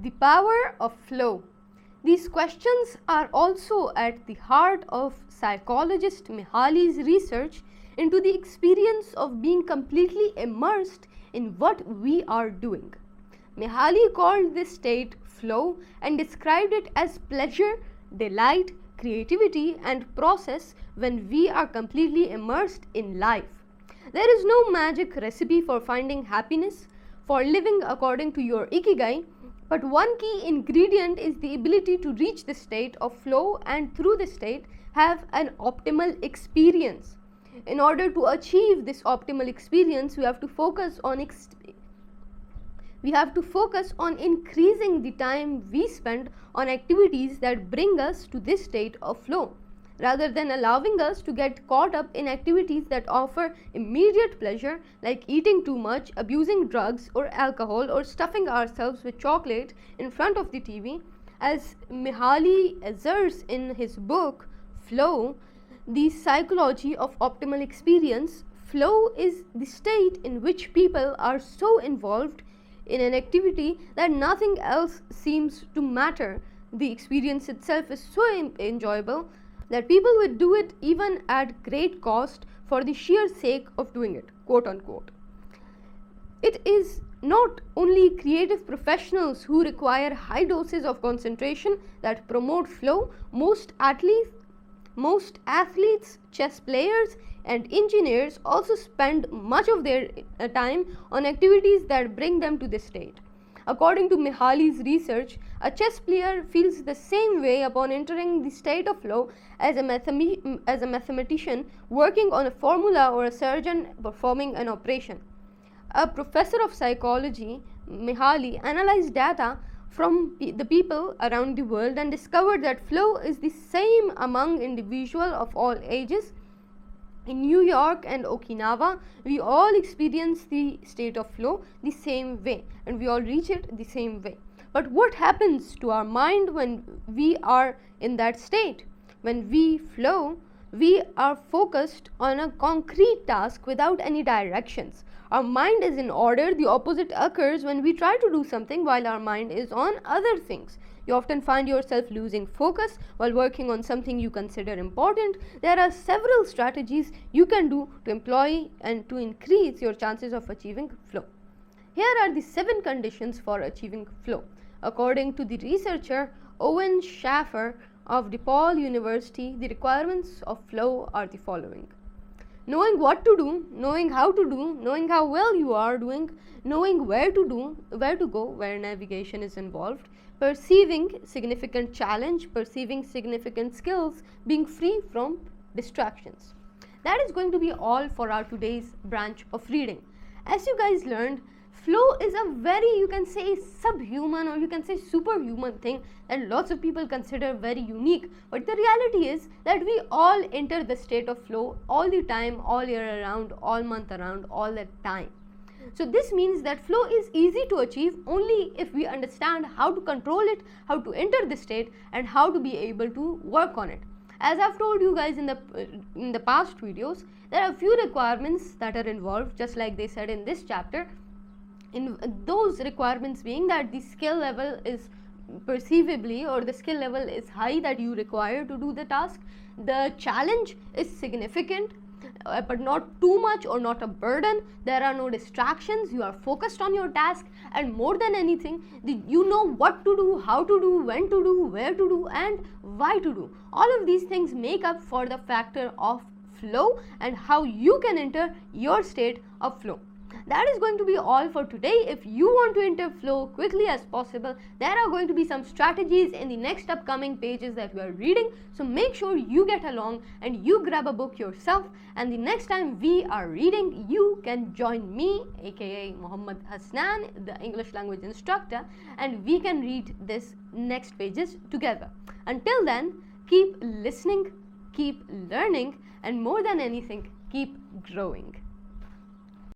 The power of flow. These questions are also at the heart of psychologist Mihali's research into the experience of being completely immersed in what we are doing. Mihaly called this state flow and described it as pleasure, delight, creativity, and process when we are completely immersed in life. There is no magic recipe for finding happiness, for living according to your Ikigai, but one key ingredient is the ability to reach the state of flow and through the state have an optimal experience. In order to achieve this optimal experience, we have to focus on increasing the time we spend on activities that bring us to this state of flow, rather than allowing us to get caught up in activities that offer immediate pleasure like eating too much, abusing drugs or alcohol, or stuffing ourselves with chocolate in front of the TV. As Mihaly asserts in his book Flow, The Psychology of Optimal Experience, flow is the state in which people are so involved in an activity that nothing else seems to matter. The experience itself is so enjoyable that people would do it even at great cost for the sheer sake of doing it, quote unquote. It is not only creative professionals who require high doses of concentration that promote flow. Most athletes, chess players, and engineers also spend much of their time on activities that bring them to this state. According to Mihaly's research, a chess player feels the same way upon entering the state of flow as a mathematician working on a formula or a surgeon performing an operation. A professor of psychology, Mihaly, analyzed data from the people around the world and discovered that flow is the same among individuals of all ages. In New York and Okinawa, we all experience the state of flow the same way and we all reach it the same way. But what happens to our mind when we are in that state? When we flow, we are focused on a concrete task without any directions. Our mind is in order. The opposite occurs when we try to do something while our mind is on other things. You often find yourself losing focus while working on something you consider important. There are several strategies you can do to employ and to increase your chances of achieving flow. Here are the 7 conditions for achieving flow. According to the researcher Owen Schaffer of DePaul University, the requirements of flow are the following: knowing what to do, knowing how to do, knowing how well you are doing, knowing where to go, where navigation is involved, perceiving significant challenge, perceiving significant skills, being free from distractions. That is going to be all for our today's branch of reading. As you guys learned, flow is a very, you can say, subhuman or you can say superhuman thing that lots of people consider very unique. But the reality is that we all enter the state of flow all the time, all year around, all month around, all the time. So this means that flow is easy to achieve only if we understand how to control it, how to enter the state, and how to be able to work on it. As I've told you guys in the past videos, there are a few requirements that are involved, just like they said in this chapter. In those requirements being that the skill level is perceivably, or the skill level is high that you require to do the task. The challenge is significant, but not too much or not a burden. There are no distractions. You are focused on your task, and more than anything, you know what to do, how to do, when to do, where to do, and why to do. All of these things make up for the factor of flow and how you can enter your state of flow. That is going to be all for today. If you want to enter flow quickly as possible, there are going to be some strategies in the next upcoming pages that we are reading. So make sure you get along and you grab a book yourself, and the next time we are reading, you can join me, aka Muhammad Hasnain, the English language instructor, and we can read this next pages together. Until then, keep listening, keep learning, and more than anything, keep growing.